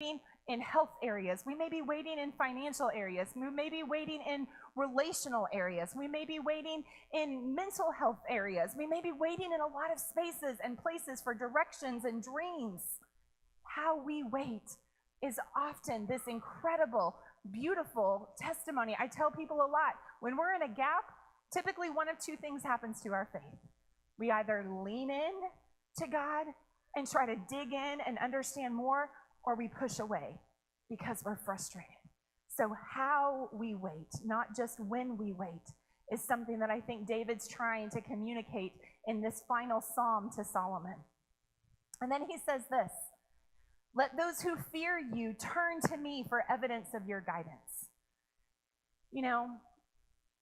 in health areas. We may be waiting in financial areas. We may be waiting in relational areas. We may be waiting in mental health areas. We may be waiting in a lot of spaces and places for directions and dreams. How we wait is often this incredible, beautiful testimony. I tell people a lot, when we're in a gap, typically one of two things happens to our faith. We either lean in to God and try to dig in and understand more, or we push away because we're frustrated. So how we wait, not just when we wait, is something that I think David's trying to communicate in this final psalm to Solomon. And then he says this, "Let those who fear you turn to me for evidence of your guidance." You know,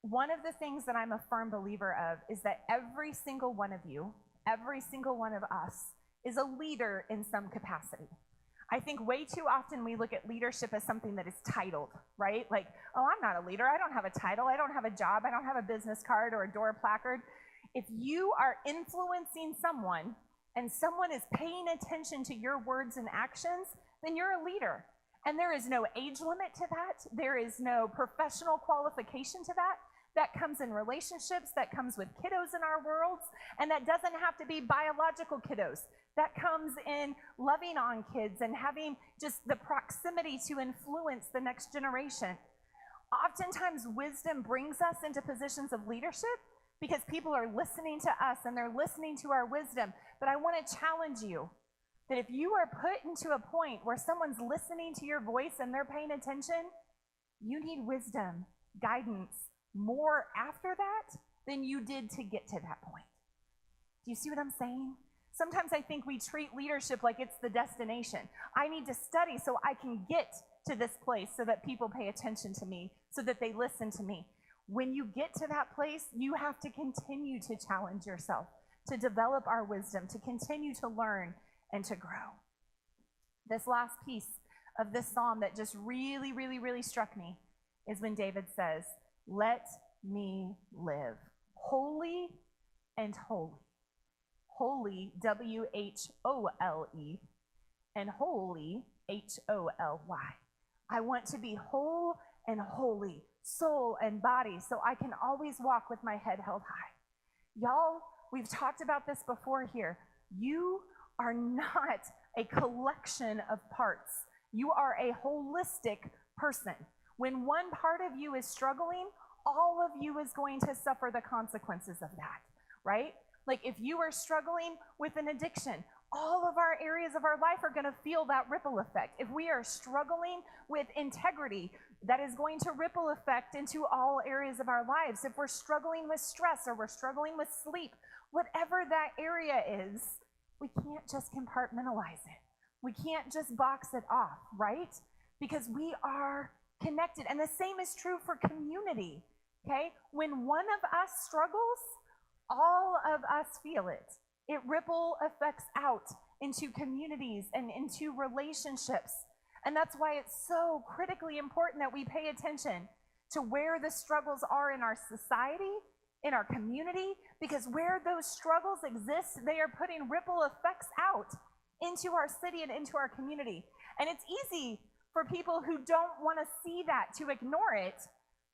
one of the things that I'm a firm believer of is that every single one of you, every single one of us, is a leader in some capacity. I think way too often we look at leadership as something that is titled, right? Like, oh, I'm not a leader. I don't have a title. I don't have a job. I don't have a business card or a door placard. If you are influencing someone and someone is paying attention to your words and actions, then you're a leader. And there is no age limit to that. There is no professional qualification to that. That comes in relationships, that comes with kiddos in our worlds, and that doesn't have to be biological kiddos. That comes in loving on kids and having just the proximity to influence the next generation. Oftentimes, wisdom brings us into positions of leadership because people are listening to us and they're listening to our wisdom. But I want to challenge you that if you are put into a point where someone's listening to your voice and they're paying attention, you need wisdom, guidance, more after that than you did to get to that point. Do you see what I'm saying? Sometimes I think we treat leadership like it's the destination. I need to study so I can get to this place so that people pay attention to me, so that they listen to me. When you get to that place, you have to continue to challenge yourself, to develop our wisdom, to continue to learn and to grow. This last piece of this psalm that just really, really, really struck me is when David says, "Let me live holy and holy." Holy, W-H-O-L-E, and holy, H-O-L-Y. I want to be whole and holy, soul and body, so I can always walk with my head held high. Y'all, we've talked about this before here. You are not a collection of parts. You are a holistic person. When one part of you is struggling, all of you is going to suffer the consequences of that, right? Like if you are struggling with an addiction, all of our areas of our life are going to feel that ripple effect. If we are struggling with integrity, that is going to ripple effect into all areas of our lives. If we're struggling with stress or we're struggling with sleep, whatever that area is, we can't just compartmentalize it. We can't just box it off, right? Because we are connected. And the same is true for community, okay? When one of us struggles, all of us feel it. It ripple effects out into communities and into relationships. And that's why it's so critically important that we pay attention to where the struggles are in our society, in our community, because where those struggles exist, they are putting ripple effects out into our city and into our community. And it's easy for people who don't want to see that to ignore it,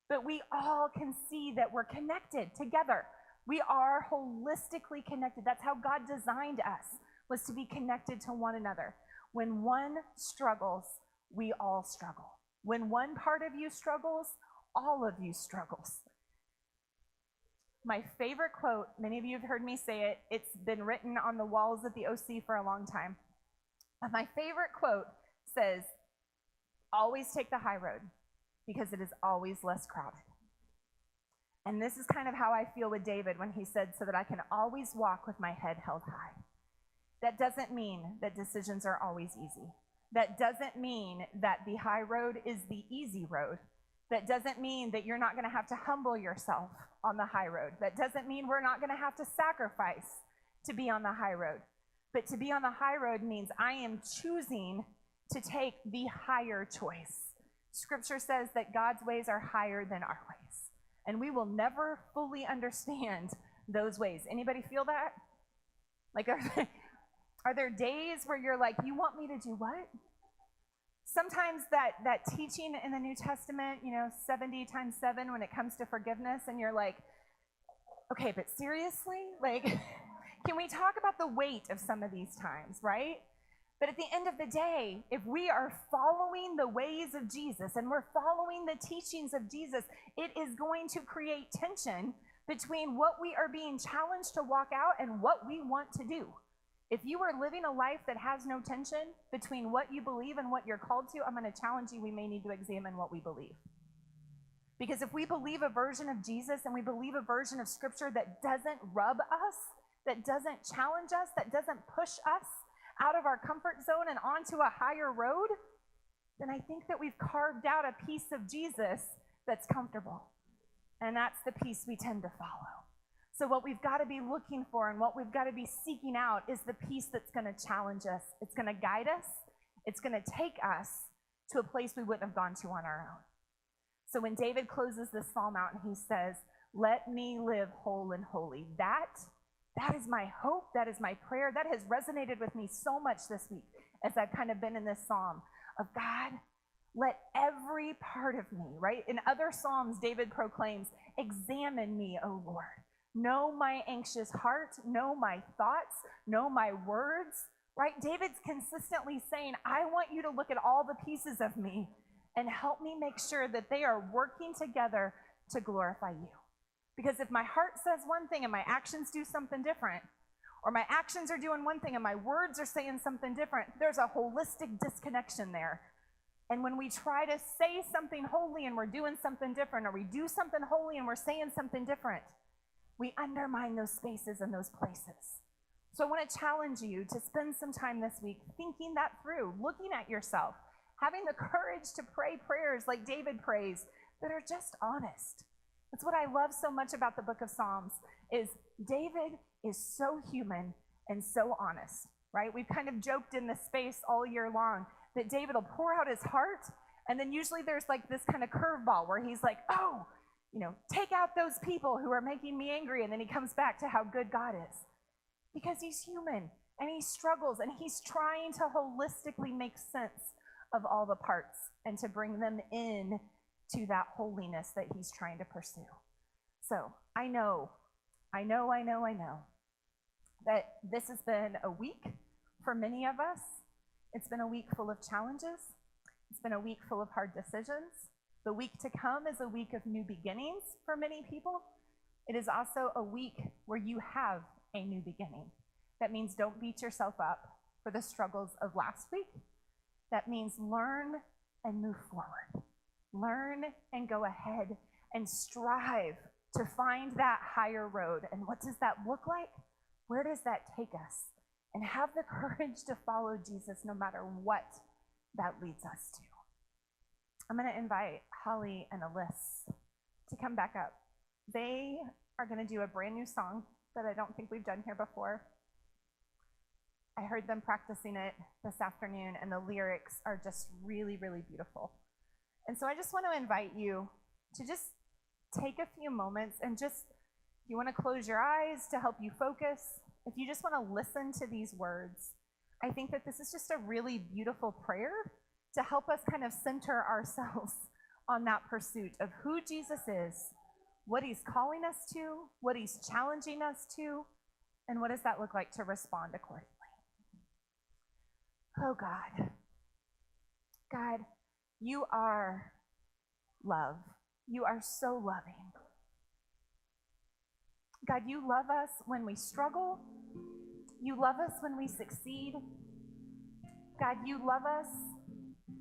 but we all can see that we're connected together. We are holistically connected. That's how God designed us, was to be connected to one another. When one struggles, we all struggle. When one part of you struggles, all of you struggles. My favorite quote, many of you have heard me say it, it's been written on the walls at the OC for a long time. But my favorite quote says, "Always take the high road because it is always less crowded." And this is kind of how I feel with David when he said, "So that I can always walk with my head held high." That doesn't mean that decisions are always easy. That doesn't mean that the high road is the easy road. That doesn't mean that you're not going to have to humble yourself on the high road. That doesn't mean we're not going to have to sacrifice to be on the high road. But to be on the high road means I am choosing to take the higher choice. Scripture says that God's ways are higher than our ways. And we will never fully understand those ways. Anybody feel that? Like, are there days where you're like, you want me to do what? Sometimes that teaching in the New Testament, 70 times 7 when it comes to forgiveness, and you're like, okay, but seriously? Like, can we talk about the weight of some of these times, right? But at the end of the day, if we are following the ways of Jesus and we're following the teachings of Jesus, it is going to create tension between what we are being challenged to walk out and what we want to do. If you are living a life that has no tension between what you believe and what you're called to, I'm going to challenge you, we may need to examine what we believe. Because if we believe a version of Jesus and we believe a version of Scripture that doesn't rub us, that doesn't challenge us, that doesn't push us out of our comfort zone and onto a higher road, then I think that we've carved out a piece of Jesus that's comfortable. And that's the piece we tend to follow. So what we've got to be looking for and what we've got to be seeking out is the piece that's going to challenge us. It's going to guide us. It's going to take us to a place we wouldn't have gone to on our own. So when David closes this psalm out and he says, "Let me live whole and holy," that is my hope. That is my prayer. That has resonated with me so much this week as I've kind of been in this psalm of God, let every part of me, right? In other psalms, David proclaims, "Examine me, O Lord. Know my anxious heart, know my thoughts, know my words," right? David's consistently saying, I want you to look at all the pieces of me and help me make sure that they are working together to glorify you. Because if my heart says one thing and my actions do something different, or my actions are doing one thing and my words are saying something different, there's a holistic disconnection there. And when we try to say something holy and we're doing something different, or we do something holy and we're saying something different, we undermine those spaces and those places. So I want to challenge you to spend some time this week thinking that through, looking at yourself, having the courage to pray prayers like David prays that are just honest. That's what I love so much about the book of Psalms, is David is so human and so honest, right? We've kind of joked in this space all year long that David will pour out his heart, and then usually there's like this kind of curveball where he's like, oh, take out those people who are making me angry, and then he comes back to how good God is. Because he's human, and he struggles, and he's trying to holistically make sense of all the parts and to bring them in to that holiness that he's trying to pursue. So I know that this has been a week for many of us. It's been a week full of challenges. It's been a week full of hard decisions. The week to come is a week of new beginnings for many people. It is also a week where you have a new beginning. That means don't beat yourself up for the struggles of last week. That means learn and move forward. Learn and go ahead and strive to find that higher road. And what does that look like? Where does that take us? And have the courage to follow Jesus no matter what that leads us to. I'm going to invite Holly and Alyssa to come back up. They are going to do a brand new song that I don't think we've done here before. I heard them practicing it this afternoon, and the lyrics are just really, really beautiful. And so I just want to invite you to just take a few moments and just, if you want to close your eyes to help you focus, if you just want to listen to these words, I think that this is just a really beautiful prayer to help us kind of center ourselves on that pursuit of who Jesus is, what he's calling us to, what he's challenging us to, and what does that look like to respond accordingly. Oh God, God, you are love. You are so loving. God, you love us when we struggle. You love us when we succeed. God, you love us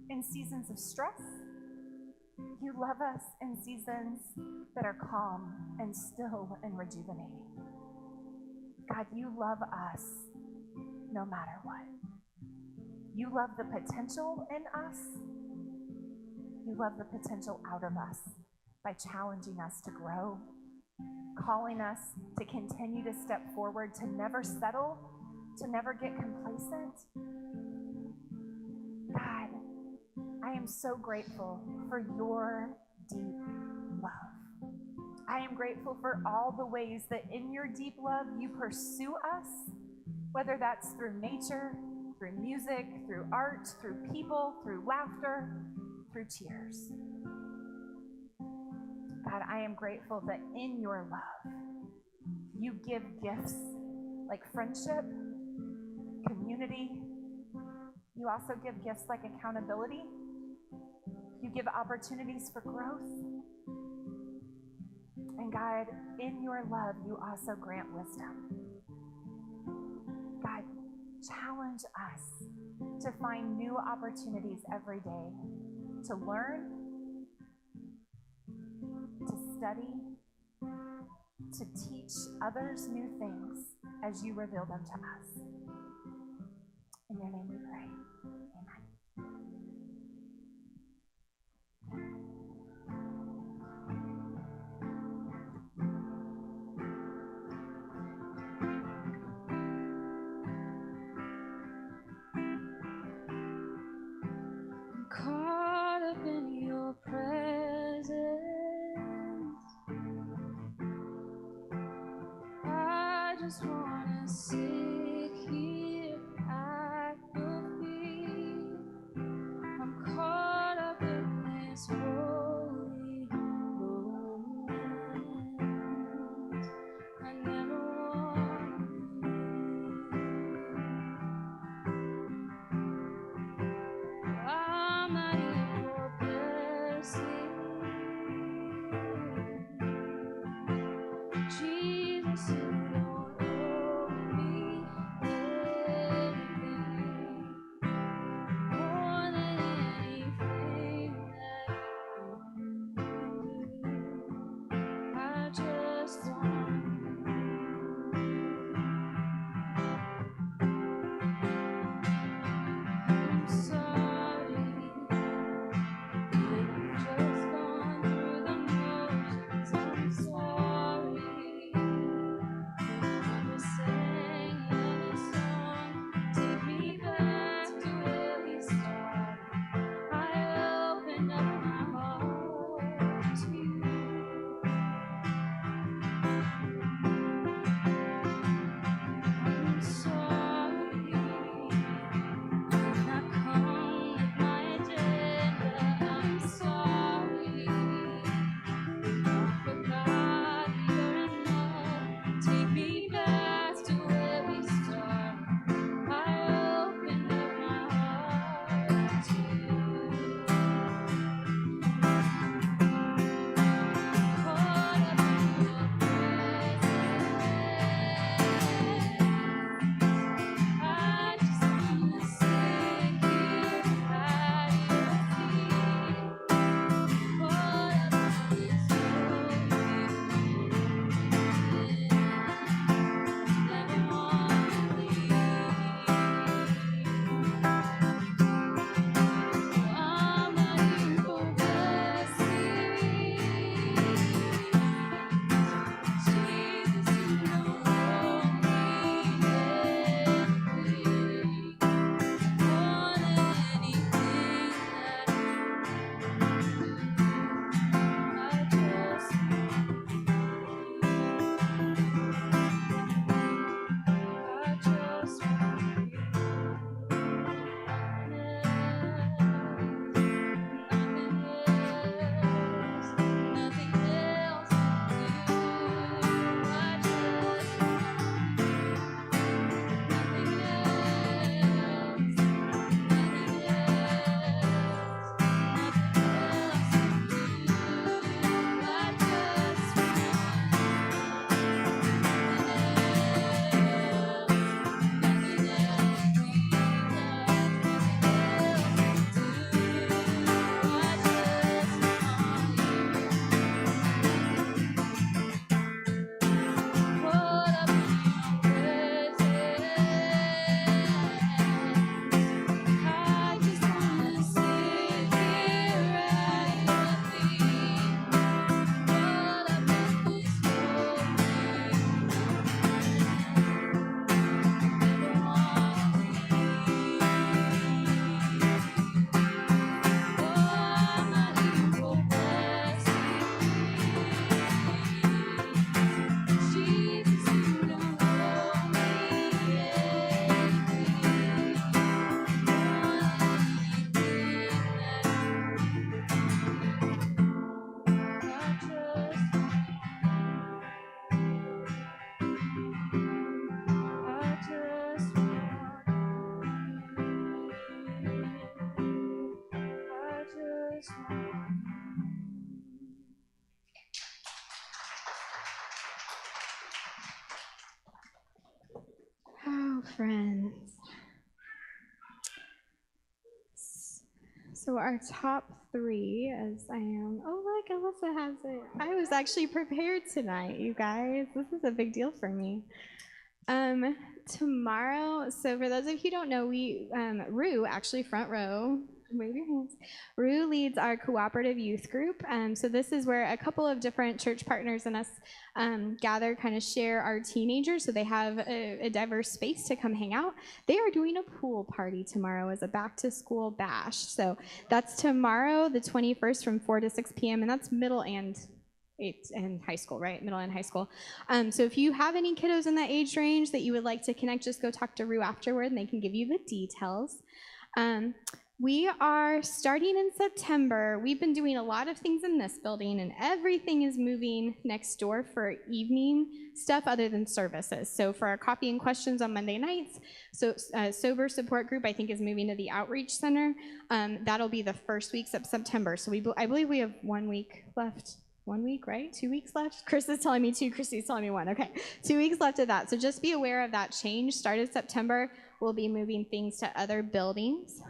in seasons of stress. You love us in seasons that are calm and still and rejuvenating. God, you love us no matter what. You love the potential in us. You love the potential out of us by challenging us to grow, calling us to continue to step forward, to never settle, to never get complacent. God, I am so grateful for your deep love. I am grateful for all the ways that in your deep love you pursue us, whether that's through nature, through music, through art, through people, through laughter, through tears. God, I am grateful that in your love, you give gifts like friendship, community. You also give gifts like accountability. You give opportunities for growth. And God, in your love, you also grant wisdom. God, challenge us to find new opportunities every day to learn, to study, to teach others new things as you reveal them to us. In your name we pray. Caught up in your presence, I just wanna sit here at your feet. I'm caught up in this holy moment. I never wanna leave. I'm not in your blessing, Jesus. You don't owe me anything more than anything that you can do. I just want I'm sorry just like Oh, friends. So our top three, as I am, oh look, Alyssa has it. I was actually prepared tonight, you guys. This is a big deal for me. Tomorrow, so for those of you who don't know, Rue, actually front row, wave your hands. Rue leads our cooperative youth group. So this is where a couple of different church partners and us gather, kind of share our teenagers, so they have a diverse space to come hang out. They are doing a pool party tomorrow as a back to school bash. So that's tomorrow, the 21st, from 4 to 6 p.m. and that's middle and high school, right? Middle and high school. So if you have any kiddos in that age range that you would like to connect, just go talk to Rue afterward and they can give you the details. We are starting in September. We've been doing a lot of things in this building and everything is moving next door for evening stuff other than services. So for our coffee and questions on Monday nights, so sober support group I think is moving to the outreach center. That'll be the first weeks of September. So I believe we have 1 week left. 1 week, right? 2 weeks left? Chris is telling me 2, Christy's telling me 1. Okay, 2 weeks left of that. So just be aware of that change. Started September, we'll be moving things to other buildings.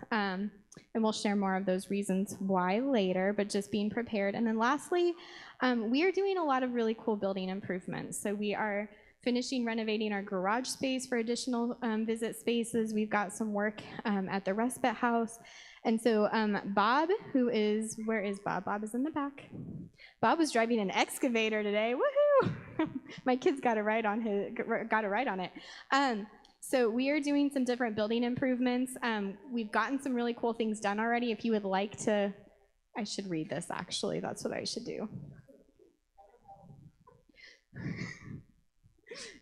And we'll share more of those reasons why later, but just being prepared. And then lastly, we are doing a lot of really cool building improvements. So we are finishing renovating our garage space for additional visit spaces. We've got some work at the respite house. And so Bob, where is Bob? Bob is in the back. Bob was driving an excavator today. Woohoo! My kids got a ride on it. So we are doing some different building improvements. We've gotten some really cool things done already. If you would like to, I should read this actually. That's what I should do.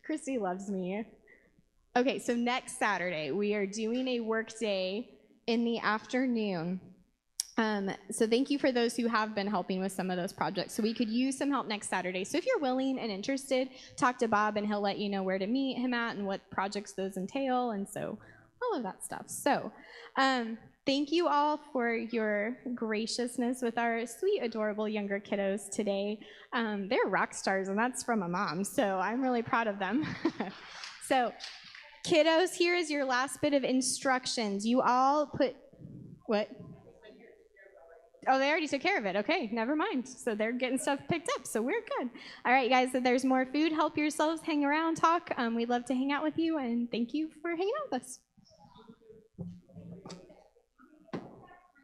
Christy loves me. Okay, so next Saturday, we are doing a work day in the afternoon. So thank you for those who have been helping with some of those projects. So we could use some help next Saturday. So if you're willing and interested, talk to Bob and he'll let you know where to meet him at and what projects those entail, and so all of that stuff. So thank you all for your graciousness with our sweet, adorable younger kiddos today. They're rock stars, and that's from a mom, so I'm really proud of them. So kiddos, here is your last bit of instructions. You all put, what? Oh, they already took care of it. Okay, never mind. So they're getting stuff picked up, so we're good. All right, guys, so there's more food. Help yourselves, hang around, talk. We'd love to hang out with you, and thank you for hanging out with us.